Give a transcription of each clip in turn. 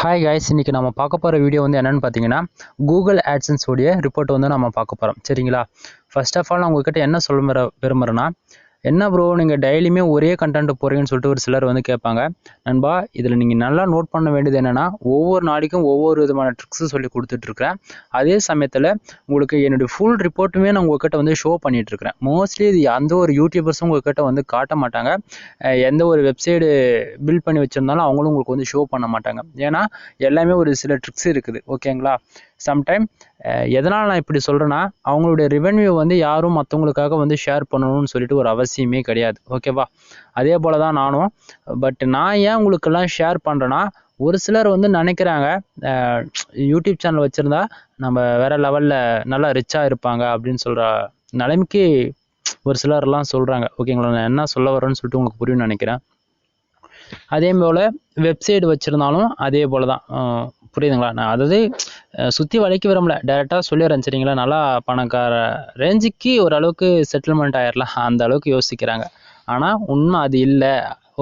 Hi guys, இன்னைக்கு நாம பார்க்க போற வீடியோ வந்து என்னன்னு பாத்தீங்கன்னா Google AdSense உடைய ரிப்போர்ட் வந்து நாம பார்க்க போறோம். சரிங்களா? ஃபர்ஸ்ட் ஆஃப் ஆல் நான் உங்ககிட்ட என்ன சொல்ல விரும்புறேன்னா என்ன ப்ரோ நீங்க டெய்லியுமே ஒரே கண்டென்ட் போறீங்கன்னு சொல்லிட்டு ஒரு சிலர் வந்து கேட்பாங்க. நண்பா இதுல நீங்க நல்லா நோட் பண்ண வேண்டியது என்னன்னா ஒவ்வொரு நாளைக்கும் ஒவ்வொரு விதமான ட்ரிக்ஸ் சொல்லி கொடுத்துட்டு இருக்கேன். அதே சமயத்துல உங்களுக்கு என்னோட ஃபுல் ரிப்போர்ட்டுமே நான் உங்ககிட்ட வந்து ஷோ பண்ணிட்டு இருக்கேன். மோஸ்ட்லி இது எந்த ஒரு யூடியூபர்ஸும் உங்ககிட்ட வந்து காட்ட மாட்டாங்க. எந்த ஒரு வெப்சைட் பில்ட் பண்ணி வச்சிருந்தாலும் அவங்களும் உங்களுக்கு வந்து ஷோ பண்ண மாட்டாங்க. ஏன்னா எல்லாமே ஒரு சில ட்ரிக்ஸ் இருக்குது. ஓகேங்களா? சம்டைம் எதனால் நான் இப்படி சொல்கிறேன்னா அவங்களுடைய ரெவென்யூ வந்து யாரும் மற்றவங்களுக்காக வந்து ஷேர் பண்ணணும்னு சொல்லிட்டு ஒரு அவசியமே கிடையாது. ஓகேவா? அதே போல் தான் நானும். பட் நான் ஏன் உங்களுக்கெல்லாம் ஷேர் பண்ணுறேன்னா ஒரு சிலர் வந்து நினைக்கிறாங்க யூடியூப் சேனல் வச்சுருந்தா நம்ம வேற லெவலில் நல்லா ரிச்சாக இருப்பாங்க அப்படின்னு சொல்கிற நிலைமைக்கு ஒரு சிலர்லாம் சொல்கிறாங்க. ஓகேங்களா? நான் என்ன சொல்ல வரேன்னு சொல்லிட்டு உங்களுக்கு புரியும்னு நினைக்கிறேன். அதே போல் வெப்சைட் வச்சுருந்தாலும் அதே போல் தான். புரியுதுங்களா? நான் அதாவது சுற்றி வளைக்க விரும்பல, டேரெக்டாக சொல்லிடுறேன். சரிங்களா? நல்லா பணக்கார ரேஞ்சுக்கு ஓரளவுக்கு செட்டில்மெண்ட் ஆயிடலாம் அந்த அளவுக்கு யோசிக்கிறாங்க. ஆனால் உண்மை அது இல்லை.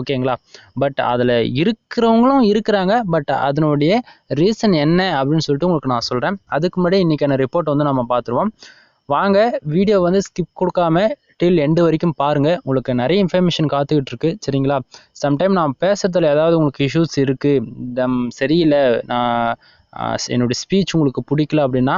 ஓகேங்களா? பட் அதில் இருக்கிறவங்களும் இருக்கிறாங்க. பட் அதனுடைய ரீசன் என்ன அப்படின்னு சொல்லிட்டு உங்களுக்கு நான் சொல்கிறேன். அதுக்கு முன்னாடி இன்றைக்கான ரிப்போர்ட் வந்து நம்ம பார்த்துருவோம். வாங்க வீடியோ வந்து ஸ்கிப் கொடுக்காம டில் எண்டு வரைக்கும் பாருங்கள். உங்களுக்கு நிறைய இன்ஃபர்மேஷன் காத்துக்கிட்டு இருக்கு. சரிங்களா? சம்டைம் நான் பேசுறதுல ஏதாவது உங்களுக்கு இஷ்யூஸ் இருக்குது, சரியில்லை, நான் என்னுடைய ஸ்பீச் உங்களுக்கு பிடிக்கல அப்படின்னா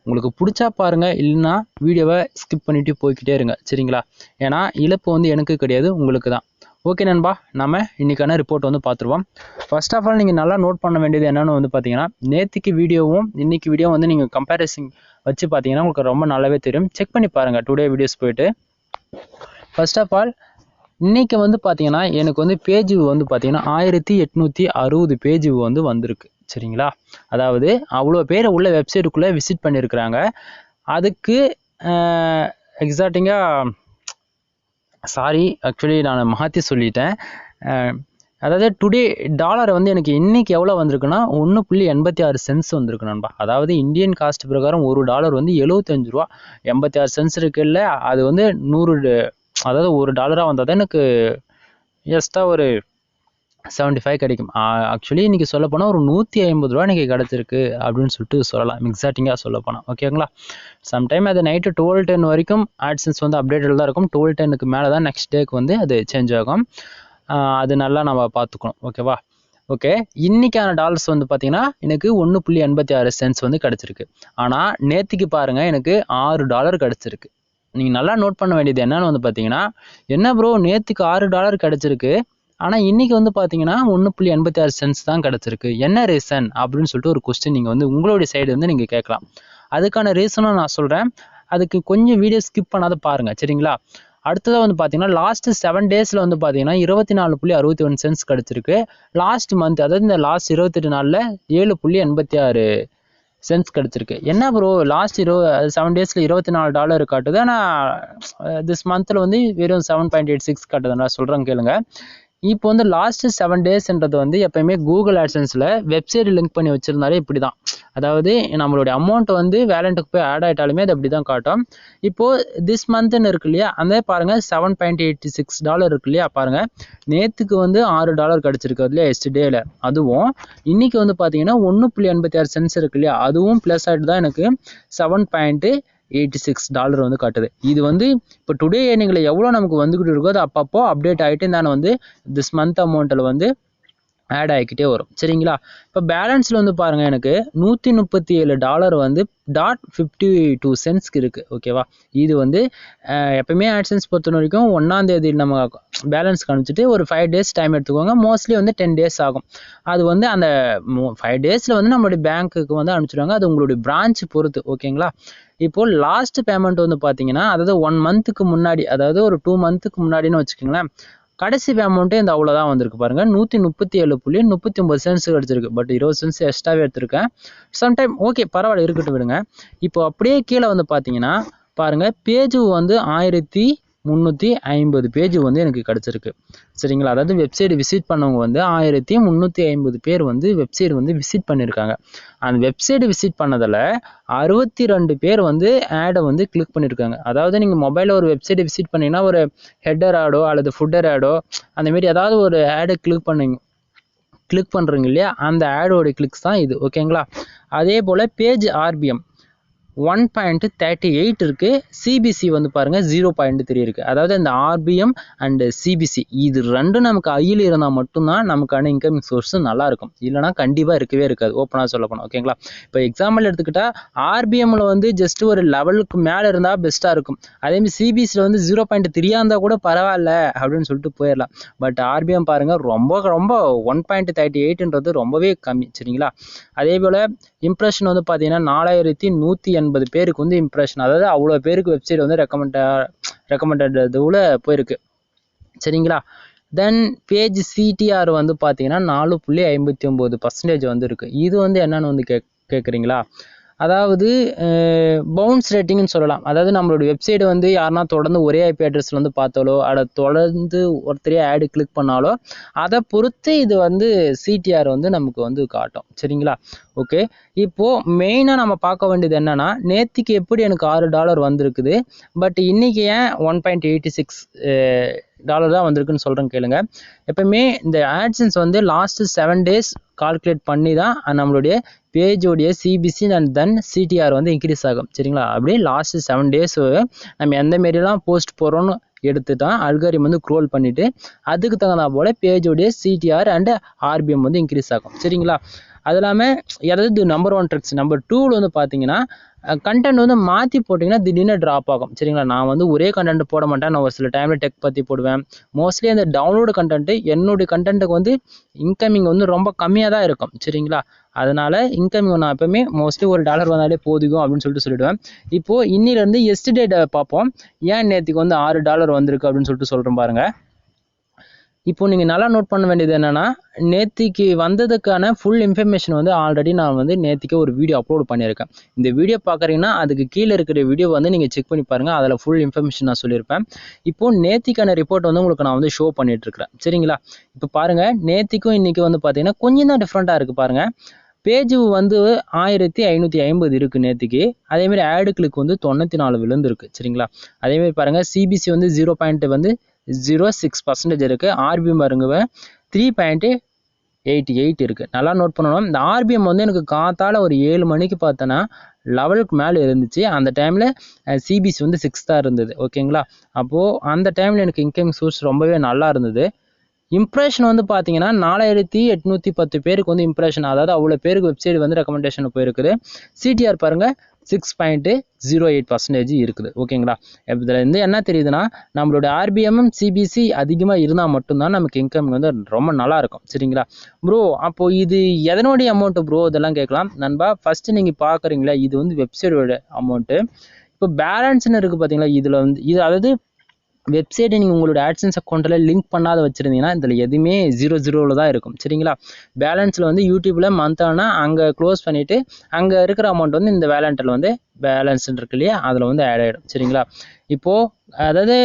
உங்களுக்கு பிடிச்சா பாருங்கள், இல்லைன்னா வீடியோவை ஸ்கிப் பண்ணிவிட்டு போய்கிட்டே இருங்க. சரிங்களா? ஏன்னா இழப்பு வந்து எனக்கு கிடையாது, உங்களுக்கு தான். ஓகே நண்பா, நம்ம இன்றைக்கான ரிப்போர்ட் வந்து பார்த்துருவோம். ஃபர்ஸ்ட் ஆஃப் ஆல் நீங்கள் நல்லா நோட் பண்ண வேண்டியது என்னென்னு வந்து பார்த்தீங்கன்னா நேற்றுக்கு வீடியோவும் இன்றைக்கி வீடியோ வந்து நீங்கள் கம்பேரிசன் வச்சு பார்த்தீங்கன்னா உங்களுக்கு ரொம்ப நல்லாவே தெரியும். செக் பண்ணி பாருங்கள் டுடே வீடியோஸ் போயிட்டு. ஃபர்ஸ்ட் ஆஃப் ஆல் இன்றைக்கி வந்து பார்த்தீங்கன்னா எனக்கு வந்து பேஜ் வந்து பார்த்தீங்கன்னா 1860 பேஜ் வந்து வந்திருக்கு. சரிங்களா? அதாவது அவ்வளோ பேர் உள்ள வெப்சைட்டுக்குள்ளே விசிட் பண்ணியிருக்கிறாங்க. அதுக்கு எக்ஸாக்டிங்காக சாரி, ஆக்சுவலி நான் மாற்றி சொல்லிட்டேன். அதாவது டுடே டாலர் வந்து எனக்கு இன்னைக்கு எவ்வளோ வந்திருக்குன்னா 1.86 சென்ட்ஸ் வந்திருக்கு நண்பா. அதாவது இந்தியன் காஸ்ட் பிரகாரம் ஒரு டாலர் வந்து 75 ரூபா 86 சென்ட்ஸ் இருக்குல்ல, அது வந்து 100, அதாவது ஒரு டாலராக வந்தால் தான் எனக்கு எக்ஸ்ட்ரா ஒரு 75 கிடைக்கும். ஆக்சுவலி இன்றைக்கி சொல்ல போனால் ஒரு 150 ரூபா இன்றைக்கி கிடச்சிருக்கு அப்படின்னு சொல்லிட்டு சொல்லலாம், எக்ஸாக்டிங்காக சொல்ல போனால். ஓகேங்களா? சம்டைம் அது நைட்டு 12:10 வரைக்கும் ஆட்சன்ஸ் வந்து அப்டேட்டில் தான் இருக்கும். 12:10க்கு மேலே தான் நெக்ஸ்ட் டேக்கு வந்து அது சேஞ்ச் ஆகும். அது நல்லா நம்ம பார்த்துக்கணும். ஓகேவா? ஓகே, இன்னைக்கான டாலர்ஸ் வந்து பார்த்தீங்கன்னா எனக்கு 1.86 சென்ட்ஸ் வந்து கிடச்சிருக்கு. ஆனால் நேற்றுக்கு பாருங்கள் எனக்கு $6 கிடச்சிருக்கு. நீங்கள் நல்லா நோட் பண்ண வேண்டியது என்னன்னு வந்து பார்த்தீங்கன்னா என்ன ப்ரோ நேற்றுக்கு $6 கிடச்சிருக்கு, ஆனால் இன்றைக்கி வந்து பார்த்தீங்கன்னா 1.86 சென்ட்ஸ் தான் கிடச்சிருக்கு, என்ன ரீசன் அப்படின்னு சொல்லிட்டு ஒரு கொஸ்டின் நீங்கள் வந்து உங்களுடைய சைடு வந்து நீங்கள் கேட்கலாம். அதுக்கான ரீசனும் நான் சொல்கிறேன். அதுக்கு கொஞ்சம் வீடியோ ஸ்கிப் பண்ணாத பாருங்கள். சரிங்களா? அடுத்ததாக வந்து பார்த்தீங்கன்னா லாஸ்ட் 7 டேஸில் வந்து பார்த்தீங்கன்னா 24.61 சென்ட்ஸ் கிடச்சிருக்கு. லாஸ்ட் மந்த், அதாவது இந்த லாஸ்ட் 28 நாளில் 7.86 சென்ட்ஸ் கிடச்சிருக்கு. என்ன ப்ரோ லாஸ்ட் 7 டேஸில் $24 காட்டுது, ஆனால் திஸ் மந்தில் வந்து வெறும் 7.86 காட்டுது. நான் சொல்கிறேன் கேளுங்க. இப்போ வந்து லாஸ்ட் 7 டேஸ்ன்றது வந்து எப்பயுமே கூகுள் ஆட்சன்ஸில் வெப்சைட் லிங்க் பண்ணி வச்சுருந்தாலே இப்படி தான். அதாவது நம்மளுடைய அமௌண்ட் வந்து வேலண்ட்டுக்கு போய் ஆட் ஆகிட்டாலுமே அது அப்படி தான் காட்டும். இப்போது திஸ் மந்த்னு இருக்கு இல்லையா, அந்த பாருங்கள் $7.86 இருக்கு இல்லையா, பாருங்கள் நேற்றுக்கு வந்து $6 கிடச்சிருக்கு அதுலையா எஸ்டேல. அதுவும் இன்றைக்கி வந்து பார்த்தீங்கன்னா 1.86 சென்ட்ஸ் இருக்கு இல்லையா, அதுவும் ப்ளஸ் ஆகிட்டு தான் எனக்கு $7.86 வந்து காட்டுது. இது வந்து இப்போ டுடே ஏர்னிங்கில் எவ்வளோ நமக்கு வந்துக்கிட்டு இருக்கோ அது அப்பப்போ அப்டேட் ஆகிட்டு தானே வந்து திஸ் மந்த் அமௌண்ட்டில் வந்து ஆட் ஆகிக்கிட்டே வரும். சரிங்களா? இப்போ பேலன்ஸில் வந்து பாருங்கள் எனக்கு $137 வந்து .52 சென்ட்ஸ்க்கு இருக்குது. ஓகேவா? இது வந்து எப்பவுமே ஆட்சன்ஸ் பொறுத்த வரைக்கும் 1ஆம் தேதி நம்ம பேலன்ஸ் காமிச்சிட்டு ஒரு 5 டேஸ் டைம் எடுத்துக்கோங்க. மோஸ்ட்லி வந்து 10 டேஸ் ஆகும். அது வந்து அந்த 5 டேஸில் வந்து நம்மளுடைய பேங்க்குக்கு வந்து அனுப்பிச்சிடுவாங்க. அது உங்களுடைய பிரான்ச் பொறுத்து. ஓகேங்களா? இப்போது லாஸ்ட் பேமெண்ட் வந்து பார்த்தீங்கன்னா அதாவது 1 மந்த்துக்கு முன்னாடி, அதாவது ஒரு 2 மந்த்துக்கு முன்னாடின்னு வச்சுக்கோங்களேன், கடைசி பேமெண்ட்டே இந்த அவ்வளோதான் வந்திருக்கு பாருங்கள். 137.39 சென்ட்ஸ் கிடச்சிருக்கு. பட் 20 சென்ட்ஸ் எக்ஸ்ட்ராவே எடுத்திருக்கேன். சம்டைம் ஓகே பரவாயில்ல, இருக்கட்டும் விடுங்க. இப்போ அப்படியே கீழே வந்து பார்த்தீங்கன்னா பாருங்கள் பேஜ் வந்து 1350 பேஜ் வந்து எனக்கு கிடச்சிருக்கு. சரிங்களா? அதாவது வெப்சைட் விசிட் பண்ணவங்க வந்து 1350 பேர் வந்து வெப்சைட் வந்து விசிட் பண்ணியிருக்காங்க. அந்த வெப்சைட் விசிட் பண்ணதில் 62 பேர் வந்து ஆடை வந்து கிளிக் பண்ணியிருக்காங்க. அதாவது நீங்கள் மொபைலில் ஒரு வெப்சைட்டை விசிட் பண்ணிங்கன்னா ஒரு ஹெட்டர் ஆடோ அல்லது ஃபுட்டர் ஆடோ அந்தமாரி ஏதாவது ஒரு ஆடை கிளிக் பண்ணுறீங்க இல்லையா, அந்த ஆடோட கிளிக்ஸ் தான் இது. ஓகேங்களா? அதே போல் பேஜ் ஆர்பிஎம் 1.38 இருக்கு. சிபிசி வந்து பாருங்க 0.3 இருக்கு. அதாவது இந்த ஆர்பிஎம் அண்ட் சிபிசி இது ரெண்டும் நமக்கு ஐயில் இருந்தால் மட்டும்தான் நமக்கான இன்கமிங் சோர்ஸ் நல்லா இருக்கும். இல்லைனா கண்டிப்பாக இருக்கவே இருக்காது. ஓப்பனாக சொல்ல போனோம். ஓகேங்களா? இப்போ எக்ஸாம்பிள் எடுத்துக்கிட்டா ஆர்பிஎம்ல வந்து ஜஸ்ட் ஒரு லெவலுக்கு மேலே இருந்தால் பெஸ்ட்டாக இருக்கும். அதேமாதிரி சிபிசியில் வந்து 0.3 இருந்தால் கூட பரவாயில்ல அப்படின்னு சொல்லிட்டு போயிடலாம். பட் ஆர்பிஎம் பாருங்க ரொம்ப ரொம்ப 1.38ன்றது ரொம்பவே கம்மி. சரிங்களா? அதே போல் இம்ப்ரெஷன் வந்து பார்த்தீங்கன்னா 4180 பேருக்கு வந்து இம்ப்ரெஷன், அதாவது அவ்வளோ பேருக்கு வெப்சைட் வந்து ரெக்கமெண்டட் இதுல போயிருக்கு. சரிங்களா? தென் பேஜ் சிடிஆர் வந்து பார்த்தீங்கன்னா 4.59% வந்து இருக்கு. இது வந்து என்னன்னு வந்து கேட்குறீங்களா? அதாவது பவுன்ஸ் ரேட்டிங்னு சொல்லலாம். அதாவது நம்மளோட வெப்சைட் வந்து யாருன்னா தொடர்ந்து ஒரே ஐபி அட்ரஸ்ல வந்து பார்த்தாலோ அதை தொடர்ந்து ஒருத்தரையே ஆடு கிளிக் பண்ணாலோ அதை பொறுத்து இது வந்து சிடிஆர் வந்து நமக்கு வந்து காட்டும். சரிங்களா? ஓகே, இப்போ மெயினாக நம்ம பார்க்க வேண்டியது என்னன்னா, நேற்றுக்கு எப்படி எனக்கு $6 வந்திருக்குது, பட் இன்னைக்கு ஏன் $1.86 தான் வந்திருக்குன்னு சொல்கிறேன் கேளுங்க. எப்பவுமே இந்த ஆட்சன்ஸ் வந்து லாஸ்ட் 7 days கால்குலேட் பண்ணி தான் நம்மளுடைய பேஜோடைய சிபிசி அண்ட் தென் சிடிஆர் வந்து இன்க்ரீஸ் ஆகும். சரிங்களா? அப்படியே லாஸ்ட் 7 days நம்ம எந்த மாரிலாம் போஸ்ட் போகிறோன்னு எடுத்துட்டான் அல்காரிதம் வந்து க்ரோல் பண்ணிட்டு அதுக்கு தகுந்த போல பேஜோடைய சிடிஆர் அண்ட் ஆர்பிஎம் வந்து இன்க்ரீஸ் ஆகும். சரிங்களா? அது இல்லாமல் அதாவது நம்பர் 1 ட்ரிக்ஸ். நம்பர் 2 வந்து பார்த்தீங்கன்னா கண்டென்ட் வந்து மாற்றி போட்டிங்கன்னா திடீர்னு ட்ராப் ஆகும். சரிங்களா? நான் வந்து ஒரே கண்டென்ட் போட மாட்டேன். நான் ஒரு சில டைமில் டெக் பற்றி போடுவேன். மோஸ்ட்லி அந்த டவுன்லோடு கண்டென்ட்டு என்னுடைய கண்டென்ட்டுக்கு வந்து இன்கமிங் வந்து ரொம்ப கம்மியாக தான் இருக்கும். சரிங்களா? அதனால் இன்கமிங் நான் எப்பவுமே மோஸ்ட்லி $1 வந்தாலே போதும் அப்படின்னு சொல்லிடுவேன். இப்போது இன்னிலேருந்து எஸ்டர்டே பார்ப்போம். ஏன் நேற்றுக்கு வந்து $6 வந்திருக்கு அப்படின்னு சொல்லிட்டு சொல்கிறேன் பாருங்கள். இப்போ நீங்கள் நல்லா நோட் பண்ண வேண்டியது என்னென்னா, நேற்றுக்கு வந்ததுக்கான ஃபுல் இன்ஃபர்மேஷன் வந்து ஆல்ரெடி நான் வந்து நேற்றுக்கே ஒரு வீடியோ அப்லோட் பண்ணியிருக்கேன். இந்த வீடியோ பார்க்குறீங்கன்னா அதுக்கு கீழே இருக்கிற வீடியோ வந்து நீங்கள் செக் பண்ணி பாருங்கள். அதில் ஃபுல் இன்ஃபர்மேஷன் நான் சொல்லியிருப்பேன். இப்போது நேற்றுக்கான ரிப்போர்ட் வந்து உங்களுக்கு நான் வந்து ஷோ பண்ணிகிட்ருக்கிறேன். சரிங்களா? இப்போ பாருங்கள், நேற்றுக்கும் இன்றைக்கி வந்து பார்த்தீங்கன்னா கொஞ்சம் தான் டிஃப்ரெண்ட்டாக இருக்குது பாருங்கள். பேஜ் வந்து 1550 இருக்குது நேற்றுக்கு. அதேமாதிரி ஆடு கிளிக் வந்து 94 விழுந்துருக்கு. சரிங்களா? அதேமாதிரி பாருங்கள், சிபிசி வந்து 0.06% இருக்குது. ஆர்பிஎம் பாருங்க 3.88 இருக்குது. நல்லா நோட் பண்ணணும். இந்த ஆர்பிஎம் வந்து எனக்கு காத்தால ஒரு 7 மணிக்கு பார்த்தோன்னா லெவலுக்கு மேலே இருந்துச்சு. அந்த டைமில் சிபிசி வந்து 6 தான் இருந்தது. ஓகேங்களா? அப்போது அந்த டைமில் எனக்கு இன்கமிங் சோர்ஸ் ரொம்பவே நல்லா இருந்தது. இம்ப்ரெஷன் வந்து பார்த்தீங்கன்னா 4810 பேருக்கு வந்து இம்ப்ரெஷன், அதாவது அவ்வளோ பேருக்கு வெப்சைட் வந்து ரெக்கமெண்டேஷன் போயிருக்குது. சிடிஆர் பாருங்கள் 6.08% இருக்குது. ஓகேங்களா? இதில் வந்து என்ன தெரியுதுன்னா, நம்மளோட ஆர்பிஎம்மும் சிபிசி அதிகமாக இருந்தால் மட்டும்தான் நமக்கு இன்கம் வந்து ரொம்ப நல்லா இருக்கும். சரிங்களா? ப்ரோ அப்போ இது எதனுடைய அமௌண்ட்டு ப்ரோ இதெல்லாம் கேட்கலாம். நண்பா, ஃபஸ்ட்டு நீங்கள் பார்க்குறீங்களா, இது வந்து வெப்சைட்டோட அமௌண்ட்டு. இப்போ பேலன்ஸ்னு இருக்குது பார்த்தீங்களா, இதில் வந்து இது அதாவது வெப்சைட்டை நீங்கள் உங்களோட ஆட்சன்ஸ் அக்கௌண்ட்டில் லிங்க் பண்ணாத வச்சுருந்தீங்கன்னா இதில் எதுவுமே 0 தான் இருக்கும். சரிங்களா? பேலன்ஸில் வந்து யூடியூப்பில் மந்த் ஆனால் அங்கே க்ளோஸ் பண்ணிவிட்டு அங்கே இருக்கிற அமௌண்ட் வந்து இந்த வேலண்ட்டில் வந்து பேலன்ஸ் இருக்கு இல்லையா, அதில் வந்து ஆட் ஆகிடும். சரிங்களா? இப்போது அதாவது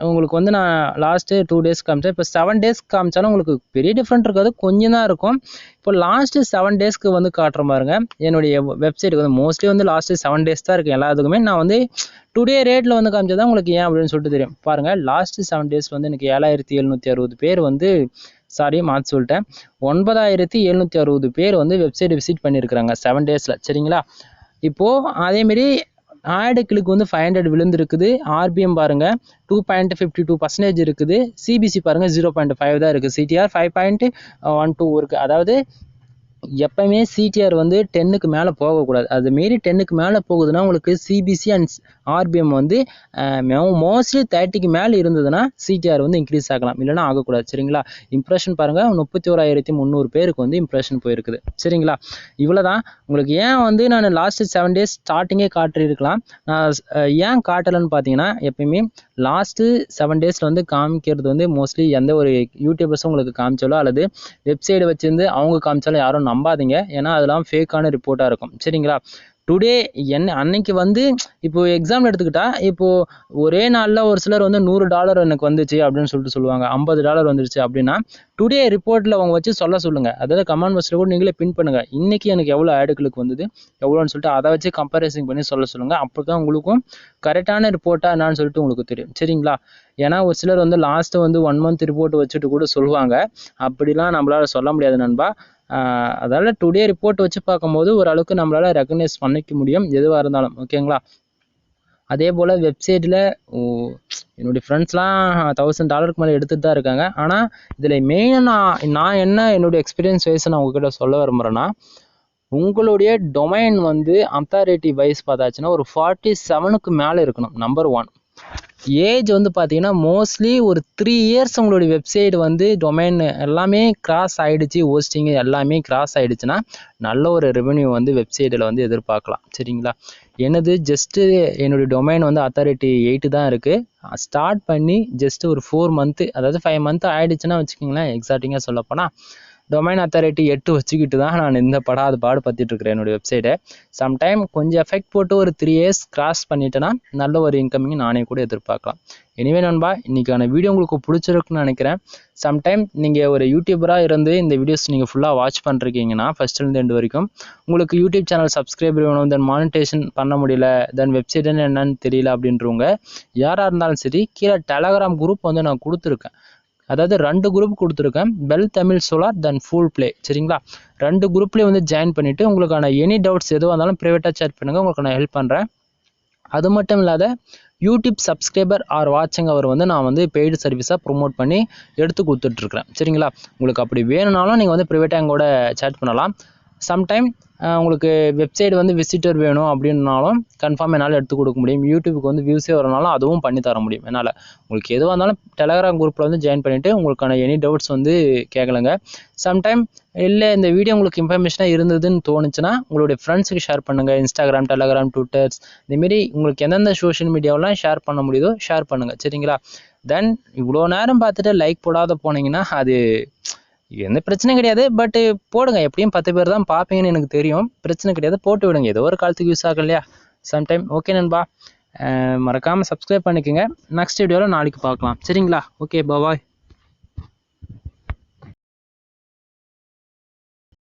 உங்களுக்கு வந்து நான் லாஸ்ட்டு 2 days காமிச்சேன். இப்போ 7 days காமிச்சாலும் உங்களுக்கு பெரிய டிஃப்ரெண்ட் இருக்காது, கொஞ்சம் தான் இருக்கும். இப்போ லாஸ்ட்டு 7 daysக்கு வந்து காட்டுற பாருங்க. என்னுடைய வெப்சைட் வந்து மோஸ்ட்லி வந்து லாஸ்ட்டு 7 days தான் இருக்குது எல்லாத்துக்குமே. நான் வந்து டுடே ரேட்டில் வந்து காமிச்சதான் உங்களுக்கு ஏன் அப்படின்னு சொல்லிட்டு தெரியும். பாருங்கள், லாஸ்ட்டு 7 days வந்து எனக்கு 7760 பேர் வந்து மாற்றி சொல்லிட்டேன் 9760 பேர் வந்து வெப்சைட் விசிட் பண்ணியிருக்கிறாங்க 7 daysல. சரிங்களா? இப்போது அதேமாரி ஆடு கிளிக் வந்து 500 விழுந்துருக்குது. ஆர்பிஎம் பாருங்கள் 2.52% இருக்குது. சிபிசி பாருங்கள் 0.5 தான் இருக்குது. சிடிஆர் 5.12 இருக்குது. அதாவது எப்பவுமே சிடிஆர் வந்து 10க்கு மேலே போகக்கூடாது. அது மாரி 10க்கு மேலே போகுதுன்னா உங்களுக்கு சிபிசி அண்ட் ஆர்பிஎம் வந்து மோஸ்ட்லி 30க்கு மேலே இருந்ததுன்னா சிடிஆர் வந்து இன்க்ரீஸ் ஆகலாம், இல்லைனா ஆகக்கூடாது. சரிங்களா? இம்ப்ரெஷன் பாருங்கள் 31300 பேருக்கு வந்து இம்ப்ரெஷன் போயிருக்குது. சரிங்களா? இவ்வளோ தான். உங்களுக்கு ஏன் வந்து நான் லாஸ்ட்டு 7 days ஸ்டார்டிங்கே காட்டியிருக்கலாம். நான் ஏன் காட்டலைன்னு பார்த்தீங்கன்னா, எப்பயுமே லாஸ்ட்டு 7 daysல வந்து காமிக்கிறது வந்து மோஸ்ட்லி எந்த ஒரு யூடியூபர்ஸும் உங்களுக்கு காமிச்சாலோ அல்லது வெப்சைட் வச்சுருந்து அவங்க காமிச்சாலும் யாரும் நம்பாதீங்க. ஏன்னா அதெல்லாம் ஃபேக்கான ரிப்போர்ட்டாக இருக்கும். சரிங்களா? டுடே அன்னைக்கு வந்து இப்போ எக்ஸாம்பிள் எடுத்துக்கிட்டா இப்போ ஒரே நாளில் ஒரு சிலர் வந்து $100 எனக்கு வந்துச்சு அப்படின்னு சொல்லிட்டு சொல்லுவாங்க, $50 வந்துருச்சு அப்படின்னா டுடே ரிப்போர்ட்டில் அவங்க வச்சு சொல்லுங்கள். அதாவது கமெண்ட் பாக்ஸில் கூட நீங்களே பின் பண்ணுங்கள், இன்னைக்கு எனக்கு எவ்வளோ ஆடுகளுக்கு வந்தது எவ்வளோன்னு சொல்லிட்டு அதை வச்சு கம்பேரிசன் பண்ணி சொல்லுங்கள். அப்போ தான் உங்களுக்கும் கரெக்டான ரிப்போர்ட்டாக என்னான்னு சொல்லிட்டு உங்களுக்கு தெரியும். சரிங்களா? ஏன்னா ஒரு சிலர் வந்து லாஸ்ட்டு வந்து 1 month ரிப்போர்ட் வச்சுட்டு கூட சொல்லுவாங்க. அப்படிலாம் நம்மளால் சொல்ல முடியாது நண்பா. அதால் டுடே ரிப்போர்ட் வச்சு பார்க்கும்போது ஓரளவுக்கு நம்மளால் ரெக்கக்னைஸ் பண்ணிக்க முடியும் எதுவாக இருந்தாலும். ஓகேங்களா? அதே போல் வெப்சைட்டில் என்னுடைய ஃப்ரெண்ட்ஸ்லாம் $1000 மேலே எடுத்துகிட்டு தான் இருக்காங்க. ஆனால் இதில் மெயினாக நான் என்ன என்னுடைய எக்ஸ்பீரியன்ஸ் வைஸ் நான் உங்ககிட்ட சொல்ல விரும்புகிறேன்னா, உங்களுடைய டொமைன் வந்து அத்தாரிட்டி வைஸ் பார்த்தாச்சுன்னா ஒரு 47க்கு மேலே இருக்கணும். நம்பர் 1. ஏஜ் வந்து பார்த்தீங்கன்னா மோஸ்ட்லி ஒரு 3 years உங்களுடைய வெப்சைட் வந்து டொமைன் எல்லாமே கிராஸ் ஆகிடுச்சு, ஹோஸ்டிங் எல்லாமே கிராஸ் ஆகிடுச்சுன்னா நல்ல ஒரு ரெவென்யூ வந்து வெப்சைட்டில் வந்து எதிர்பார்க்கலாம். சரிங்களா? எனது ஜஸ்ட்டு என்னுடைய டொமைன் வந்து அத்தாரிட்டி 8 தான் இருக்குது. ஸ்டார்ட் பண்ணி ஜஸ்ட்டு ஒரு 4 month, அதாவது 5 month ஆகிடுச்சுன்னா வச்சுக்கிங்களேன். எக்ஸாக்டிங்காக சொல்லப்போனால் டொமைன் அத்தாரிட்டி 8 வச்சுக்கிட்டு தான் நான் இந்த பாடு பற்றிட்டு இருக்கிறேன் என்னுடைய வெப்சைட்டை. சம்டைம் கொஞ்சம் எஃபெக்ட் போட்டு ஒரு 3 years கிராஸ் பண்ணிட்டேன்னா நல்ல ஒரு இன்கமிங் நானே கூட எதிர்பார்க்கலாம். எனிவே நண்பா, இன்றைக்கான வீடியோ உங்களுக்கு பிடிச்சிருக்குன்னு நினைக்கிறேன். சம்டைம் நீங்கள் ஒரு யூடியூபராக இருந்து இந்த வீடியோஸ் நீங்கள் ஃபுல்லாக வாட்ச் பண்ணுறீங்கன்னா ஃபஸ்ட்லேருந்து எண்டு வரைக்கும் உங்களுக்கு யூடியூப் சேனல் சப்ஸ்கிரைபர் வேணும், தென் மானிட்டேஷன் பண்ண முடியல, தென் வெப்சைட்டுன்னு என்னன்னு தெரியல அப்படின்றவங்க யாராக இருந்தாலும் சரி, கீழே டெலகிராம் குரூப் வந்து நான் கொடுத்துருக்கேன். அதாவது 2 குரூப் கொடுத்துருக்கேன், bell Tamil solar then full play. சரிங்களா? 2 குரூப்லேயே வந்து ஜாயின் பண்ணிவிட்டு உங்களுக்கான எனி டவுட்ஸ் எதுவாக இருந்தாலும் ப்ரைவேட்டாக சேட் பண்ணுங்கள், உங்களுக்கு நான் ஹெல்ப் பண்ணுறேன். அது மட்டும் இல்லாத யூடியூப் சப்ஸ்கிரைபர் ஆர் வாட்சிங் அவர் வந்து நான் வந்து பெய்டு சர்வீஸாக ப்ரொமோட் பண்ணி எடுத்து கொடுத்துட்ருக்குறேன். சரிங்களா? உங்களுக்கு அப்படி வேணும்னாலும் நீங்கள் வந்து ப்ரைவேட்டாக எங்கூட சேட் பண்ணலாம். சம்டைம் உங்களுக்கு வெப்சைட் வந்து விசிட்டர் வேணும் அப்படின்னாலும் கன்ஃபார்ம் என்னால் எடுத்து கொடுக்க முடியும். யூடியூபுக்கு வந்து வியூஸே வரனாலும் அதுவும் பண்ணி தர முடியும் என்னால். உங்களுக்கு எதுவாக இருந்தாலும் டெலகிராம் குரூப்பில் வந்து ஜாயின் பண்ணிவிட்டு உங்களுக்கான எனி டவுட்ஸ் வந்து கேட்கலங்க. சம்டைம் இல்லை இந்த வீடியோ உங்களுக்கு இன்ஃபர்மேஷனாக இருந்ததுன்னு தோணுச்சுன்னா உங்களுடைய ஃப்ரெண்ட்ஸுக்கு ஷேர் பண்ணுங்கள். இன்ஸ்டாகிராம், டெலகிராம், ட்விட்டர்ஸ் இதுமாரி உங்களுக்கு எந்தெந்த சோஷியல் மீடியாவெலாம் ஷேர் பண்ண முடியுதோ ஷேர் பண்ணுங்கள். சரிங்களா? தென் இவ்வளோ நேரம் பார்த்துட்டு லைக் போடாத போனீங்கன்னா அது எந்த பிரச்சனையும் கிடையாது. பட்டு போடுங்க, எப்படியும் 10 பேர் தான் பார்ப்பீங்கன்னு எனக்கு தெரியும். பிரச்சனை கிடையாது, போட்டு விடுங்க, ஏதோ ஒரு காலத்துக்கு யூஸ் ஆகும் இல்லையா சம்டைம். ஓகே நண்பா, மறக்காமல் சப்ஸ்கிரைப் பண்ணிக்கோங்க. நெக்ஸ்ட் வீடியோவில் நாளைக்கு பார்க்கலாம். சரிங்களா? ஓகே, பாய்.